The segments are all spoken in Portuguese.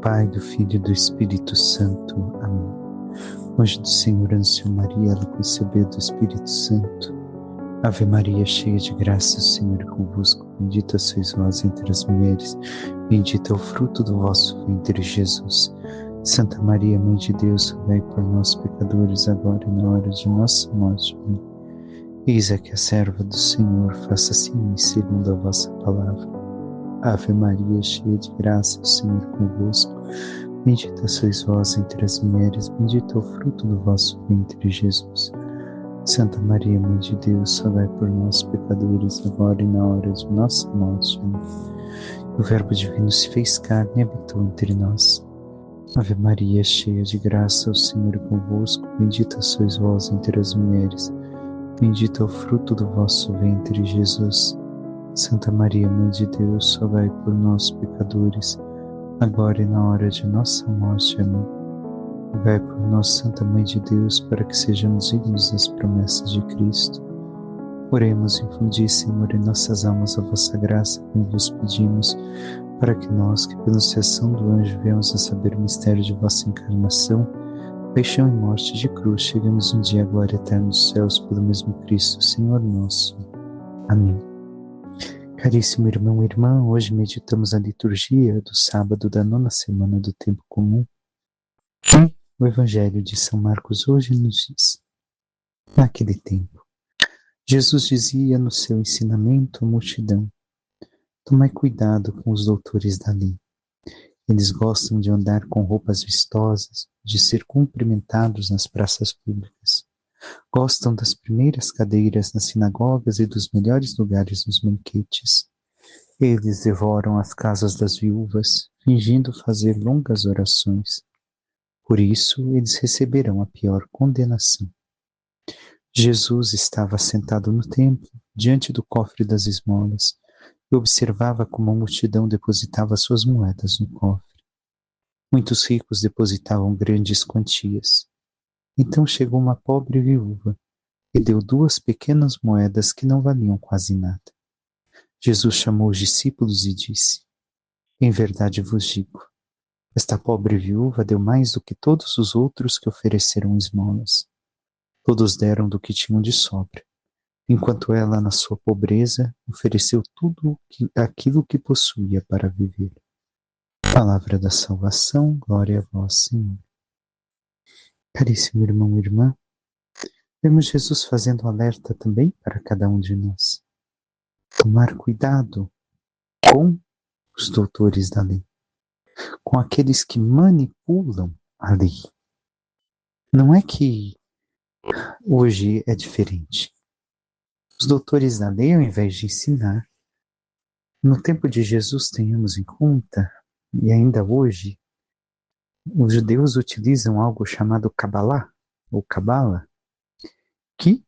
Pai, do Filho e do Espírito Santo. Amém. O anjo do Senhor anunciou Maria, ela concebeu do Espírito Santo. Ave Maria, cheia de graça, o Senhor é convosco. Bendita sois vós entre as mulheres, bendito é o fruto do vosso ventre, Jesus. Santa Maria, Mãe de Deus, rogai por nós, pecadores, agora e na hora de nossa morte. Amém. Eis aqui a serva do Senhor, faça-se em mim segundo a vossa palavra. Ave Maria, cheia de graça, o Senhor é convosco. Bendita sois vós entre as mulheres, bendito é o fruto do vosso ventre, Jesus. Santa Maria, Mãe de Deus, rogai por nós, pecadores, agora e na hora de nossa morte. Amém. O Verbo divino se fez carne e habitou entre nós. Ave Maria, cheia de graça, o Senhor é convosco. Bendita sois vós entre as mulheres, bendito é o fruto do vosso ventre, Jesus. Santa Maria, Mãe de Deus, rogai por nós, pecadores, agora e na hora de nossa morte. Amém. Rogai por nós, Santa Mãe de Deus, para que sejamos dignos das promessas de Cristo. Oremos, infundi, Senhor, em nossas almas a vossa graça, como vos pedimos, para que nós, que pela anunciação do anjo viemos a saber o mistério de vossa encarnação, paixão e morte de cruz, chegamos um dia à glória eterna dos céus pelo mesmo Cristo, Senhor nosso. Amém. Caríssimo irmão e irmã, hoje meditamos a liturgia do sábado da 9ª semana do tempo comum. E o Evangelho de São Marcos hoje nos diz: naquele tempo, Jesus dizia no seu ensinamento à multidão: tomai cuidado com os doutores da lei. Eles gostam de andar com roupas vistosas, de ser cumprimentados nas praças públicas. Gostam das primeiras cadeiras nas sinagogas e dos melhores lugares nos banquetes. Eles devoram as casas das viúvas, fingindo fazer longas orações. Por isso, eles receberão a pior condenação. Jesus estava sentado no templo, diante do cofre das esmolas, e observava como a multidão depositava suas moedas no cofre. Muitos ricos depositavam grandes quantias. Então chegou uma pobre viúva e deu 2 pequenas moedas que não valiam quase nada. Jesus chamou os discípulos e disse: em verdade vos digo, esta pobre viúva deu mais do que todos os outros que ofereceram esmolas. Todos deram do que tinham de sobra, enquanto ela, na sua pobreza, ofereceu tudo aquilo que possuía para viver. Palavra da salvação, glória a vós, Senhor. Caríssimo irmão e irmã, vemos Jesus fazendo alerta também para cada um de nós. Tomar cuidado com os doutores da lei, com aqueles que manipulam a lei. Não é que hoje é diferente. Os doutores da lei, ao invés de ensinar, no tempo de Jesus, tenhamos em conta, e ainda hoje, os judeus utilizam algo chamado Kabbalah, ou Cabala, que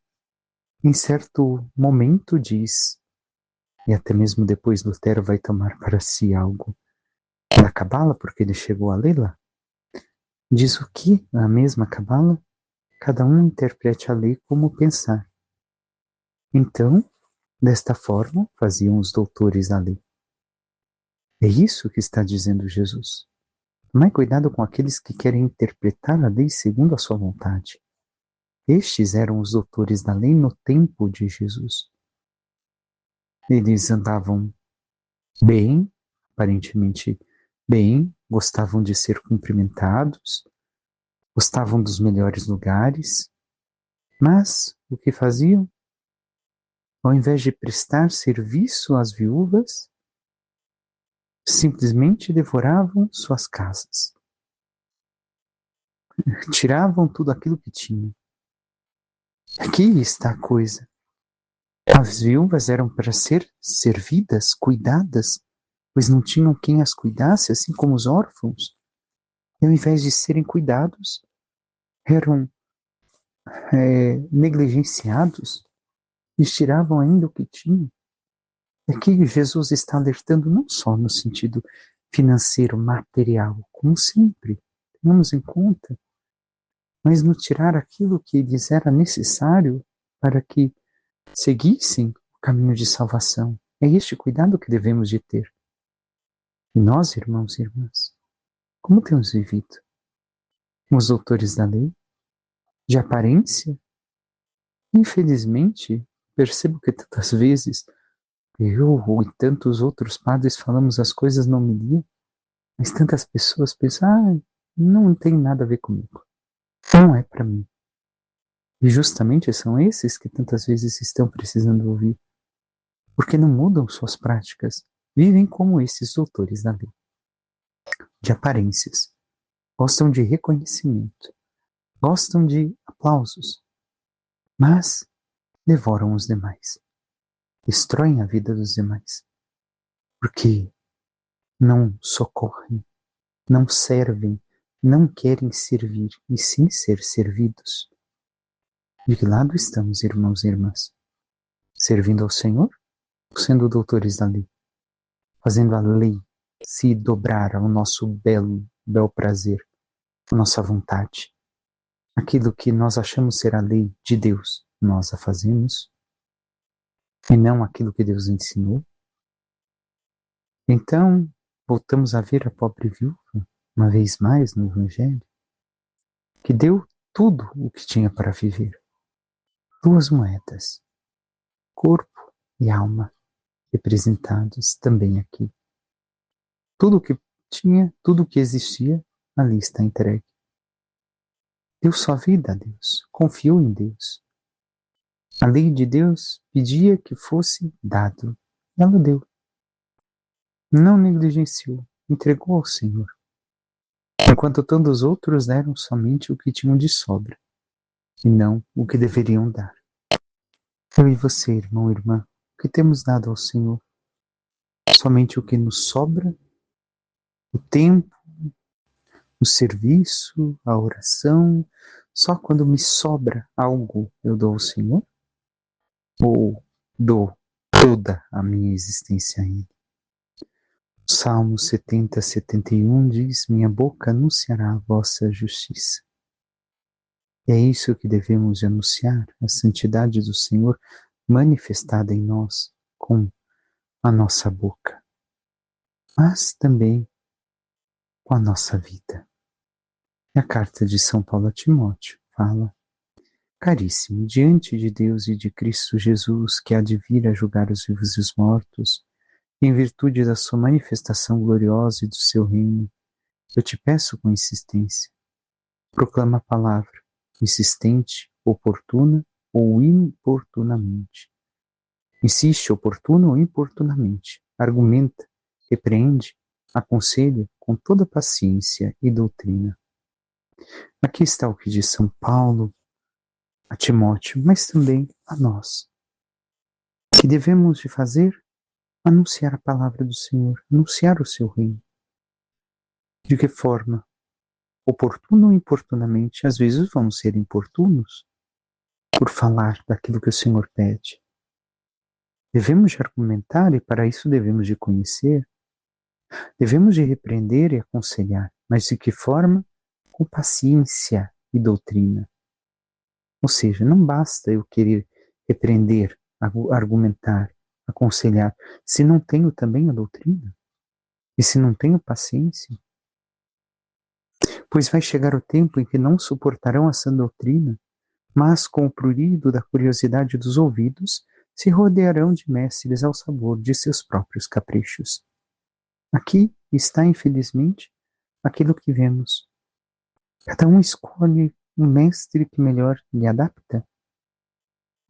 em certo momento diz, e até mesmo depois Lutero vai tomar para si algo da Cabala, porque ele chegou a lê-la, diz o que, na mesma Cabala, cada um interprete a lei como pensar. Então, desta forma, faziam os doutores da lei. É isso que está dizendo Jesus. Tomai cuidado com aqueles que querem interpretar a lei segundo a sua vontade. Estes eram os doutores da lei no tempo de Jesus. Eles andavam bem, aparentemente bem, gostavam de ser cumprimentados, gostavam dos melhores lugares, mas o que faziam? Ao invés de prestar serviço às viúvas, simplesmente devoravam suas casas. Tiravam tudo aquilo que tinham. Aqui está a coisa. As viúvas eram para ser servidas, cuidadas, pois não tinham quem as cuidasse, assim como os órfãos. E ao invés de serem cuidados, eram negligenciados, eles tiravam ainda o que tinham. Aqui Jesus está alertando não só no sentido financeiro, material, como sempre, tenhamos em conta, mas no tirar aquilo que lhes era necessário para que seguissem o caminho de salvação. É este cuidado que devemos de ter. E nós, irmãos e irmãs, Como temos vivido? Os doutores da lei? De aparência? Infelizmente, percebo que tantas vezes eu e tantos outros padres falamos as coisas na homilia, mas tantas pessoas pensam, não tem nada a ver comigo. Não é para mim. E justamente são esses que tantas vezes estão precisando ouvir, porque não mudam suas práticas, vivem como esses doutores da lei, de aparências, gostam de reconhecimento, gostam de aplausos, mas devoram os demais, destroem a vida dos demais, porque não socorrem, não servem, não querem servir, e sim ser servidos. De que lado estamos, irmãos e irmãs? Servindo ao Senhor ou sendo doutores da lei? Fazendo a lei se dobrar ao nosso bel prazer, à nossa vontade. Aquilo que nós achamos ser a lei de Deus, nós a fazemos, e não aquilo que Deus ensinou. Então, voltamos a ver a pobre viúva, uma vez mais no Evangelho, que deu tudo o que tinha para viver. 2 moedas, corpo e alma, representados também aqui. Tudo o que tinha, tudo o que existia, ali está entregue. Deu sua vida a Deus, confiou em Deus. A lei de Deus pedia que fosse dado. Ela deu. Não negligenciou, entregou ao Senhor. Enquanto tantos outros deram somente o que tinham de sobra, e não o que deveriam dar. Eu e você, irmão e irmã, o que temos dado ao Senhor? Somente o que nos sobra? O tempo, o serviço, a oração? Só quando me sobra algo eu dou ao Senhor? Ou dou toda a minha existência a Ele? Salmo 70, 71 diz: minha boca anunciará a vossa justiça. E é isso que devemos anunciar, a santidade do Senhor manifestada em nós com a nossa boca, mas também com a nossa vida. E a carta de São Paulo a Timóteo fala: caríssimo, diante de Deus e de Cristo Jesus, que há de vir a julgar os vivos e os mortos, em virtude da sua manifestação gloriosa e do seu reino, eu te peço com insistência, proclama a palavra, insistente, oportuna ou importunamente. Insiste oportuna ou importunamente, argumenta, repreende, aconselha com toda paciência e doutrina. Aqui está o que diz São Paulo a Timóteo, mas também a nós. O que devemos de fazer? Anunciar a palavra do Senhor, anunciar o seu reino. De que forma? Oportuno ou importunamente? Às vezes vamos ser importunos por falar daquilo que o Senhor pede. Devemos de argumentar e para isso devemos de conhecer. Devemos de repreender e aconselhar, mas de que forma? Com paciência e doutrina. Ou seja, não basta eu querer repreender, argumentar, aconselhar, se não tenho também a doutrina, e se não tenho paciência. Pois vai chegar o tempo em que não suportarão essa doutrina, mas com o prurido da curiosidade dos ouvidos, se rodearão de mestres ao sabor de seus próprios caprichos. Aqui está, infelizmente, aquilo que vemos. Cada um escolhe um mestre que melhor lhe adapta.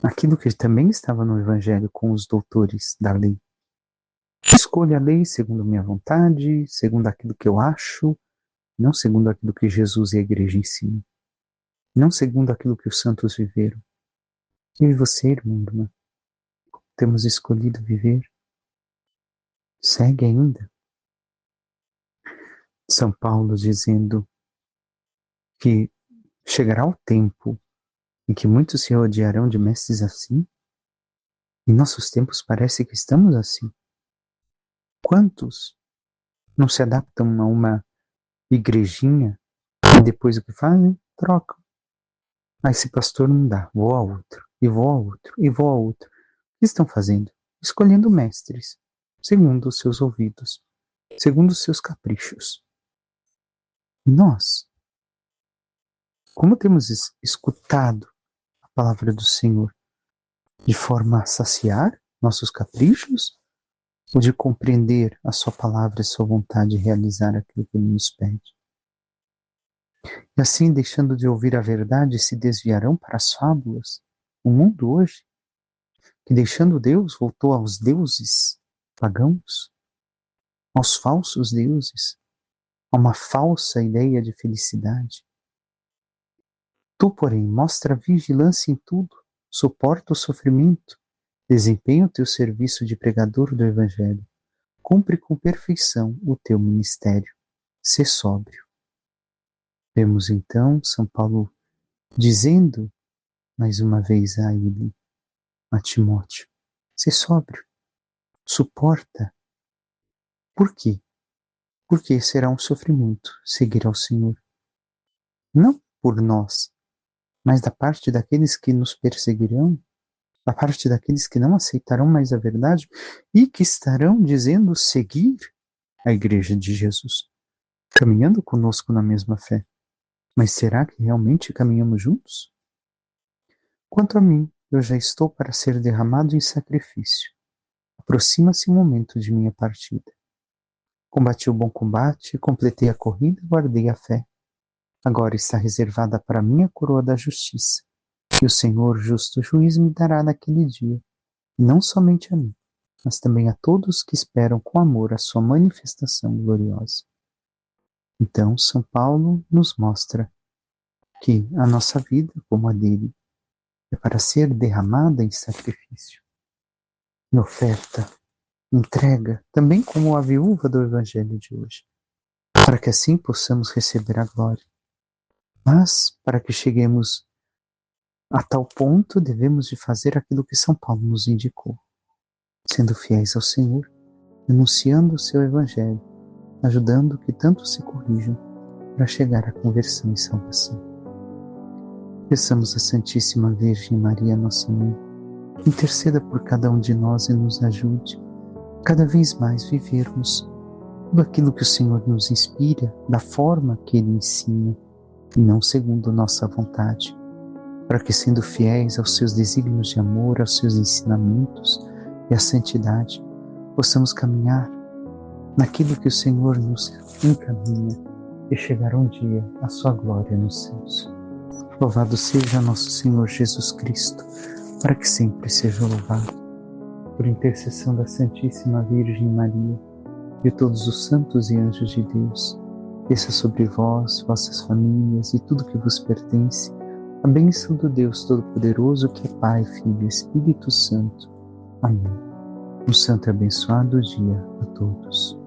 Aquilo que também estava no Evangelho com os doutores da lei. Escolho a lei segundo minha vontade, segundo aquilo que eu acho, não segundo aquilo que Jesus e a igreja ensinam. Não segundo aquilo que os santos viveram. Eu e você, irmão, irmã, temos escolhido viver. Segue ainda. São Paulo dizendo que chegará o tempo em que muitos se rodearão de mestres assim. Em nossos tempos parece que estamos assim. Quantos não se adaptam a uma igrejinha e depois o que fazem? Trocam. Ah, esse pastor não dá, vou a outro, e vou a outro, e vou a outro. O que estão fazendo? Escolhendo mestres, segundo os seus ouvidos, segundo os seus caprichos. E nós, como temos escutado a palavra do Senhor de forma a saciar nossos caprichos ou de compreender a sua palavra e a sua vontade de realizar aquilo que Ele nos pede? E assim, deixando de ouvir a verdade, se desviarão para as fábulas. O mundo hoje, que deixando Deus, voltou aos deuses pagãos, aos falsos deuses, a uma falsa ideia de felicidade. Tu, porém, mostra vigilância em tudo, suporta o sofrimento, desempenha o teu serviço de pregador do Evangelho, cumpre com perfeição o teu ministério, sê sóbrio. Vemos então São Paulo dizendo mais uma vez a ele, a Timóteo, sê sóbrio, suporta. Por quê? Porque será um sofrimento seguir ao Senhor. Não por nós, mas da parte daqueles que nos perseguirão, da parte daqueles que não aceitarão mais a verdade e que estarão dizendo seguir a Igreja de Jesus, caminhando conosco na mesma fé. Mas será que realmente caminhamos juntos? Quanto a mim, eu já estou para ser derramado em sacrifício. Aproxima-se o momento de minha partida. Combati o bom combate, completei a corrida e guardei a fé. Agora está reservada para mim a coroa da justiça, que o Senhor, justo juiz, me dará naquele dia, e não somente a mim, mas também a todos que esperam com amor a sua manifestação gloriosa. Então, São Paulo nos mostra que a nossa vida, como a dele, é para ser derramada em sacrifício, em oferta, entrega, também como a viúva do Evangelho de hoje, para que assim possamos receber a glória. Mas, para que cheguemos a tal ponto, devemos de fazer aquilo que São Paulo nos indicou, sendo fiéis ao Senhor, anunciando o seu Evangelho, ajudando que tantos se corrijam para chegar à conversão e salvação. Peçamos à Santíssima Virgem Maria, nossa Mãe, que interceda por cada um de nós e nos ajude cada vez mais vivermos tudo aquilo que o Senhor nos inspira, da forma que Ele ensina, e não segundo nossa vontade, para que, sendo fiéis aos seus desígnios de amor, aos seus ensinamentos e à santidade, possamos caminhar naquilo que o Senhor nos encaminha e chegar um dia à sua glória nos céus. Louvado seja nosso Senhor Jesus Cristo, para que sempre seja louvado. Por intercessão da Santíssima Virgem Maria, de todos os santos e anjos de Deus, desça sobre vós, vossas famílias e tudo que vos pertence, a bênção do Deus Todo-Poderoso, que é Pai, Filho e Espírito Santo. Amém. Um santo e abençoado dia a todos.